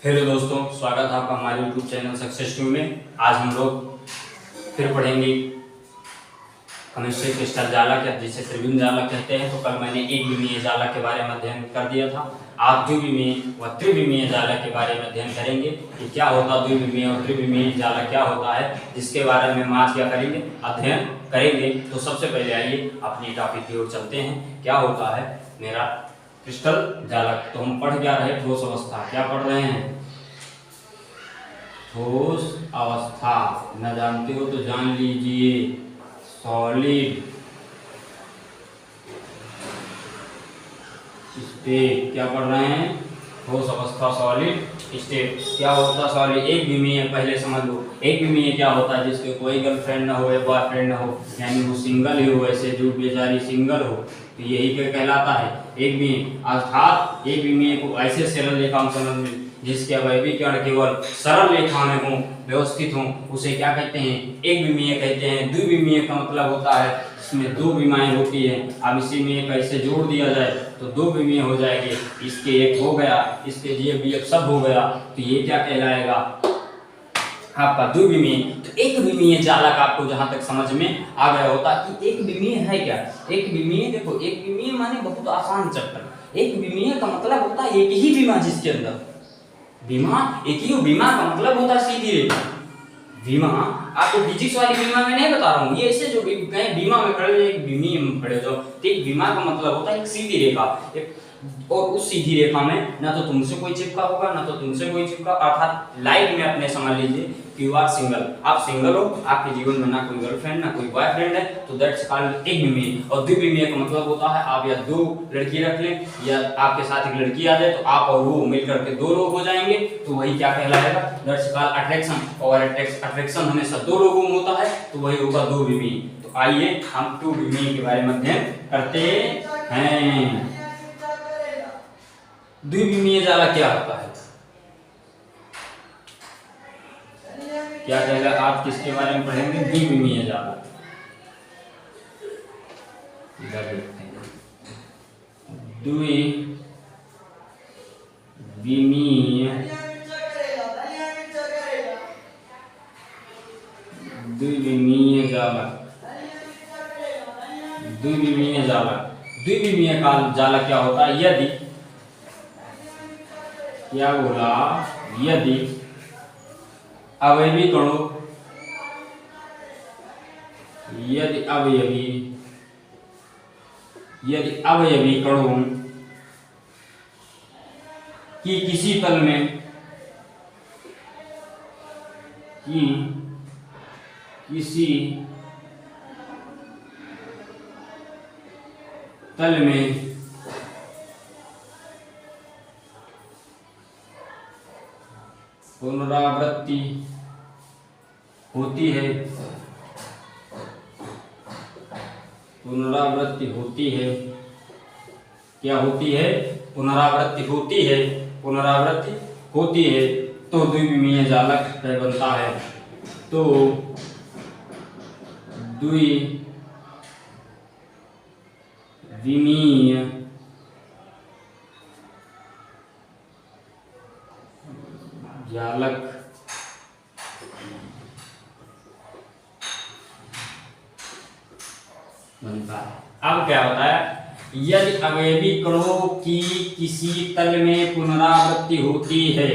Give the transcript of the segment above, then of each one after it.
Hello दोस्तों, स्वागत है आपका हमारे यूट्यूब चैनल सक्सेस ट्यूब में। आज हम लोग फिर पढ़ेंगे केमिस्ट्री क्रिस्टल जालक या जिसे त्रिविमीय जालक कहते हैं। तो कल मैंने एक विमीय जालक के बारे में अध्ययन कर दिया था। आज द्विविमीय व त्रिविमीय जालक के बारे में अध्ययन करेंगे कि क्या होता है द्विविमीय और त्रिविमीय जालक क्या होता है, जिसके बारे में हम आज क्या करेंगे, अध्ययन करेंगे। तो सबसे पहले आइए अपनी टॉपिक की ओर चलते हैं। क्या होता है मेरा क्रिस्टल जालक? तो हम पढ़ क्या रहे, ठोस अवस्था। क्या पढ़ रहे हैं? ठोस अवस्था। न जानते हो तो जान लीजिए। Solid state. क्या पढ़ रहे हैं? ठोस अवस्था, सॉलिड स्टेट। क्या होता है सॉलिड? एक विमीय, पहले समझ लो। एक विमीय क्या होता है? जिसके कोई गर्लफ्रेंड ना हो या बॉयफ्रेंड ना हो, यानी वो सिंगल ही हो, ऐसे जो बेचारी सिंगल हो, तो यही क्या कहलाता है? एक विमीय। अर्थात एक विमीय को ऐसे सरल रेखा में समझ में जिसके अवयवी कण केवल सरल रेखा में हों, व्यवस्थित हों, उसे क्या कहते हैं? एक विमीय कहते हैं। द्विविमीय का मतलब होता है इसमें दो विमाएं होती है। अब इसी में एक ऐसे जोड़ दिया जाए तो दो विमीय हो जाएंगे। इसके एक हो गया, इसके ये भी एक सब हो गया, तो ये क्या कहलाएगा? आपका द्विविमीय। तो एक विमीय जालक आपको जहां तक समझ में आ गया होता कि एक विमीय है क्या। एक विमीय, देखो, एक विमीय माने बहुत आसान चैप्टर। एक विमीय का मतलब होता है एक ही विमा, जिसके अंदर विमा एक ही। विमा का मतलब होता है सीधी रेखा। विमा आपको फिजिक्स वाली विमा में नहीं बता रहा हूँ, ये ऐसे जो कहीं विमा में खड़े हो, एक विमीय में खड़े हो, तो एक विमा का मतलब होता है एक सीधी रेखा। और उस सीधी रेखा में ना तो तुमसे कोई चिपका होगा ना तो तुमसे कोई चिपका। अर्थात लाइफ में अपने समझ लीजिए कि यू आर सिंगल, आप सिंगल हो, आपके जीवन में ना कोई गर्लफ्रेंड ना कोई बॉयफ्रेंड है, तो दैट्स कॉल्ड एक विमीय। और द्विविमीय का मतलब होता है आप या दो लड़की रख लें या आपके साथ एक लड़की आ जाए तो आप और वो मिलकर के दो लोग हो जाएंगे, तो वही क्या कहलाएगा? That's called attraction. और अट्रैक्शन हमेशा दो लोगों में होता है, तो वही होगा दो विमीय। तो आइए हम टू विमीय के बारे में अध्ययन करते हैं। द्विविमीय जालक क्या होता है? क्या कहेगा? आप किसके बारे में पढ़ेंगे? द्विविमीय जालक। इधर देखते हैं। द्विविमीय द्विविमीय जालक। द्विविमीय जालक। द्विविमीय का जालक क्या होता है? यदि, क्या बोला? यदि अवयवी कणों, यदि अवयवी कणों की किसी तल में पुनरावृत्ति होती है, पुनरावृत्ति होती है। क्या होती है? पुनरावृत्ति होती है, पुनरावृत्ति होती है, तो द्विविमीय जालक बनता है। तो द्विविमीय जालक बनता है। अब क्या होता है? यदि अवयवी कणों की किसी तल में पुनरावृत्ति होती है,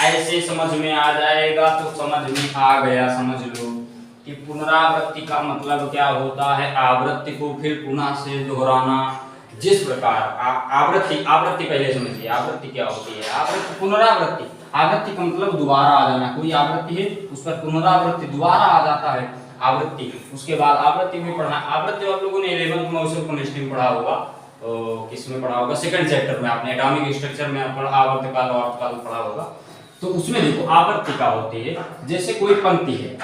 ऐसे समझ में आ जाएगा। तो समझ में आ गया, समझ लो कि पुनरावृत्ति का मतलब क्या होता है? आवृत्ति को फिर पुनः से दोहराना। जिस प्रकार आवृत्ति पहले समझिए, आवृत्ति क्या होती है? आवृत्ति, पुनरावृत्ति। आवृत्ति का मतलब दोबारा आ जाना। कोई आवृत्ति है, उस पर पुनरावृत्ति दोबारा आ जाता है, आवृत्ति। उसके बाद आवृत्ति भी पढ़ना। आवृत्ति आप लोगों ने 11th में उसे केमिस्ट्री में पढ़ा होगा। तो किसमें पढ़ा होगा? सेकंड चैप्टर में आपने एटॉमिक स्ट्रक्चर में आवर्तकाल और अर्धकाल पढ़ा होगा। तो उसमें देखो आवर्ती क्या होती है? जैसे कोई पंक्ति है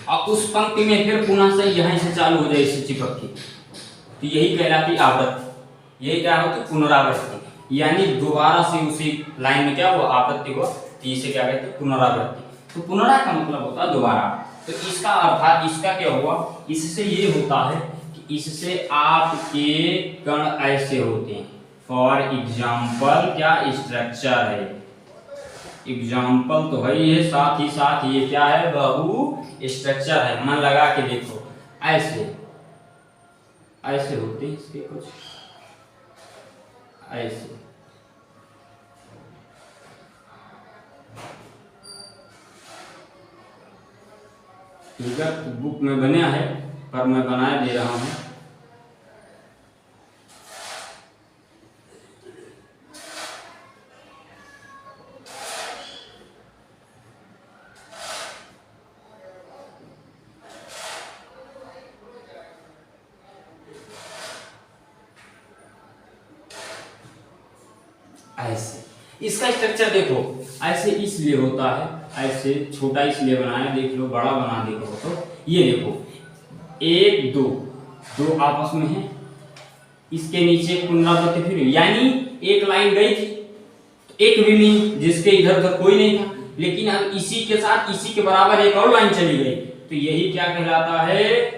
और उस पंक्ति में फिर पुनः से यहीं से चालू हो जाए, इससे चिपक की, तो यही कहलाती आवृत्ति। यही क्या होती? पुनरावृत्ति। यानी दोबारा से उसी लाइन में क्या हुआ? आवृत्ति हुआ, तो इसे क्या कहते हैं? पुनरावृत्ति। तो पुनरा का मतलब होता है दोबारा। तो इसका अर्थात इसका क्या हुआ? इससे ये होता है कि इससे आपके कण ऐसे होते हैं। फॉर एग्जाम्पल क्या स्ट्रक्चर है? एग्जाम्पल तो है ये, साथ ही साथ ये क्या है, बहु स्ट्रक्चर है। मन लगा के देखो, ऐसे ऐसे होते हैं इसके कुछ ऐसे। ठीक है, तो बुक में बना है पर मैं बना दे रहा हूं। ऐसे इसका स्ट्रक्चर देखो, ऐसे इसलिए होता है, ऐसे छोटा इसलिए बनाया, देख लो बड़ा बना देखो तो ये देखो, एक दो दो आपस में है, इसके नीचे पुनरावृत्ति फिर, यानी एक लाइन गई थी, एक विमी जिसके इधर उधर कोई नहीं था, लेकिन अब इसी के साथ इसी के बराबर एक और लाइन चली गई, तो यही क्या कहलाता है,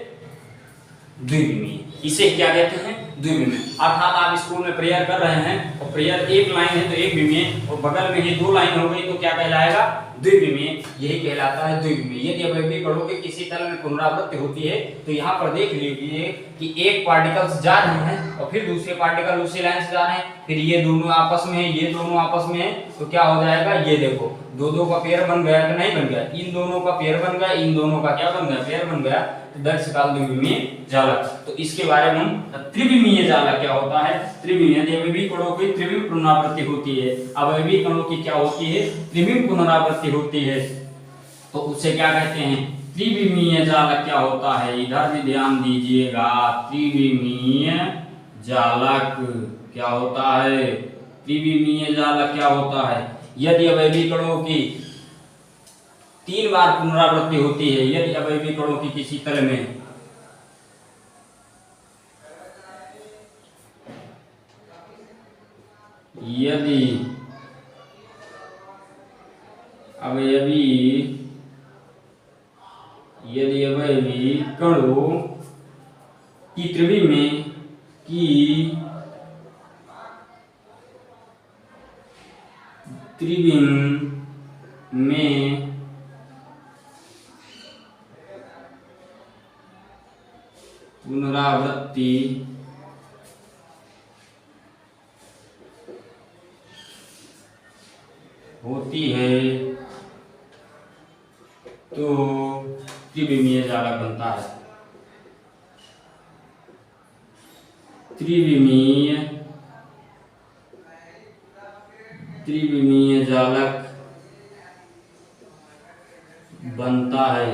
द्विविमीय। इसे क्या कहते हैं, द्विविमीय। अर्थात आप स्कूल में प्रेयर कर रहे हैं और प्रेयर एक लाइन है तो एक विमीय, और बगल में ही दो लाइन हो गई तो क्या कहलाएगा, द्विविमीय। यही कहलाता है द्विविमीय। यदि अवयवी कणों के किसी तल में पुनरावृत्ति होती है तो यहाँ पर देख लीजिए कि एक पार्टिकल्स जा रहे हैं और फिर दूसरे पार्टिकल उसी लाइन से जा रहे हैं, फिर ये दोनों आपस में है, ये दोनों आपस में है, तो क्या हो जाएगा, ये देखो दो दो का पेयर बन गया कि नहीं बन गया, इन दोनों का पेयर बन गया, इन दोनों का क्या बन गया, पेयर बन गया, तो दर्शकाल द्विविमीय जालक। तो इसके बारे में हम त्रिविमीय जालक क्या होता है, त्रिविमीय अवयवी कणों की त्रिविम पुनरावृत्ति होती है, अवयवी कणों की क्या होती है, त्रिविम पुनरावृत्ति होती है, तो उसे क्या कहते हैं, त्रिविमीय जालक क्या होता है, इधर भी ध्यान दीजिएगा, त्रिविमीय जालक क्या होता है, त्रिविमीय जालक क्या होता है, यदि अवयवी कणों की 3 बार पुनरावृत्ति होती है, यदि अवयवी कणों की किसी तल में यदि अवयवी कणों की त्रिविमीय में पुनरावृत्ति होती है तो त्रिविमीय जालक बनता है। त्रिविमीय जालक बनता है,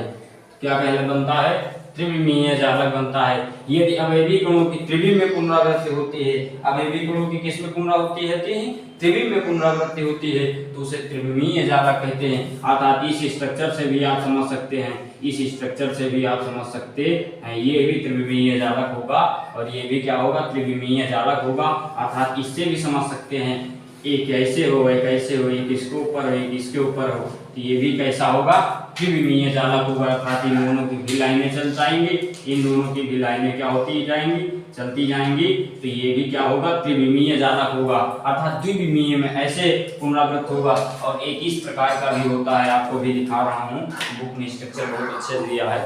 क्या पहले बनता है, त्रिविमीय जालक बनता है यदि अवयवी कणों की त्रिविम में पुनरावृत्ति होती है। अवयवी कणों की किस में पुनरावृत्ति होती है, त्रिविम में पुनरावृत्ति होती है, तो उसे त्रिविमीय जालक कहते हैं। अर्थात इस स्ट्रक्चर से भी आप समझ सकते हैं, इस स्ट्रक्चर से भी आप समझ सकते हैं, ये भी त्रिविमीय जालक होगा और ये भी क्या होगा, त्रिविमीय जालक होगा। अर्थात इससे भी समझ सकते हैं, एक ऐसे हो, एक ऐसे हो, एक इसके ऊपर हो, एक इसके ऊपर हो, तो ये भी कैसा होगा, त्रिविमीय जालक होगा। अर्थात इन दोनों की भी लाइनें चल जाएंगी, इन दोनों की भी लाइनें क्या होती जाएंगी, चलती जाएंगी, तो ये भी क्या होगा, त्रिविमीय जालक होगा। अर्थात द्विविमीय में ऐसे पुनरावृत्त होगा और एक इस प्रकार का भी होता है, आपको भी दिखा रहा हूँ, बुक में स्ट्रक्चर बहुत अच्छे दिया है,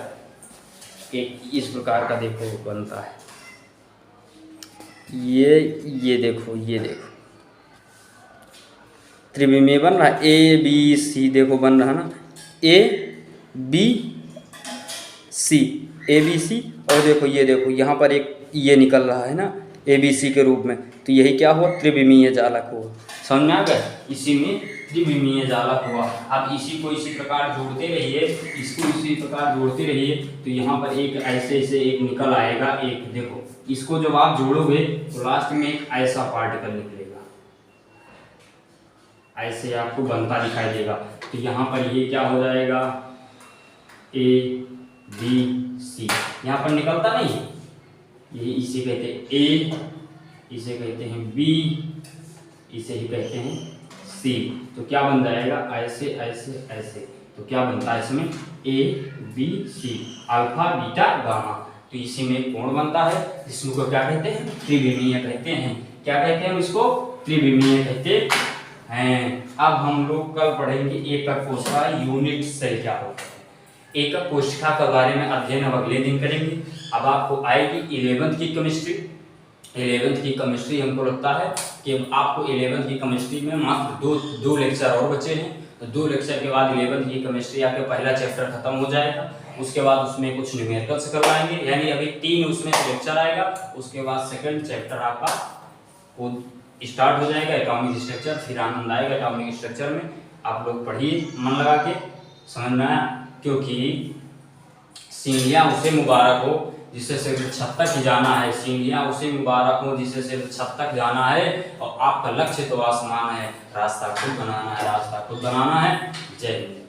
एक इस प्रकार का देखो बनता है, ये देखो, ये देखो त्रिविमीय बन रहा है, ए बी सी देखो बन रहा है ना, ए बी सी, ए बी सी, और देखो ये देखो यहाँ पर एक ये निकल रहा है ना ए बी सी के रूप में, तो यही क्या हुआ, त्रिविमीय जालक हुआ। समझ में आ गया, इसी में त्रिविमीय जालक हुआ। अब इसी को इसी प्रकार जोड़ते रहिए, इसको इसी प्रकार जोड़ते रहिए, तो यहाँ पर एक ऐसे से एक निकल आएगा, एक देखो इसको जब आप जोड़ोगे तो लास्ट में एक ऐसा पार्टिकल निकलेगा, ऐसे आपको बनता दिखाई देगा। तो यहाँ पर ये क्या हो जाएगा, ए बी सी, यहाँ पर निकलता नहीं है, ये इसे कहते हैं ए, इसे कहते हैं बी, इसे ही कहते हैं सी। तो क्या बन जाएगा, ऐसे ऐसे ऐसे, तो क्या बनता है इसमें, A B C, alpha beta gamma. तो इसी में एक कोण बनता है जिसको क्या कहते हैं, त्रिविमीय कहते हैं। क्या कहते हैं इसको, त्रिविमीय कहते हैं। अब हम लोग कल पढ़ेंगे एकक कोशिका यूनिट सेल क्या होता है। एकक कोशिका के बारे में अध्ययन अब अगले दिन करेंगे। अब आपको आएगी 11th की केमिस्ट्री। 11th की केमिस्ट्री हमको लगता है कि आपको 11th की केमिस्ट्री में मात्र दो लेक्चर और बचे हैं। तो 2 लेक्चर के बाद 11th की केमिस्ट्री आपके पहला चैप्टर खत्म हो जाएगा। उसके बाद उसमें कुछ न्यूमेरिकल्स करवाएंगे, यानी अभी 3 उसमें से लेक्चर आएगा। उसके बाद सेकंड चैप्टर आपका वो स्टार्ट हो जाएगा, एटॉमिक स्ट्रक्चर। फिर आनंद आएगा एटॉमिक स्ट्रक्चर में। आप लोग पढ़िए मन लगा के, समझ में आया? क्योंकि सीढ़ियाँ उसे मुबारक हो जिसे सिर्फ छत तक ही जाना है। सीढ़ियाँ उसे मुबारक हो जिसे सिर्फ छत तक जाना है। और आपका लक्ष्य तो आसमान है, रास्ता खुद बनाना है, रास्ता खुद बनाना है। जय हिंद।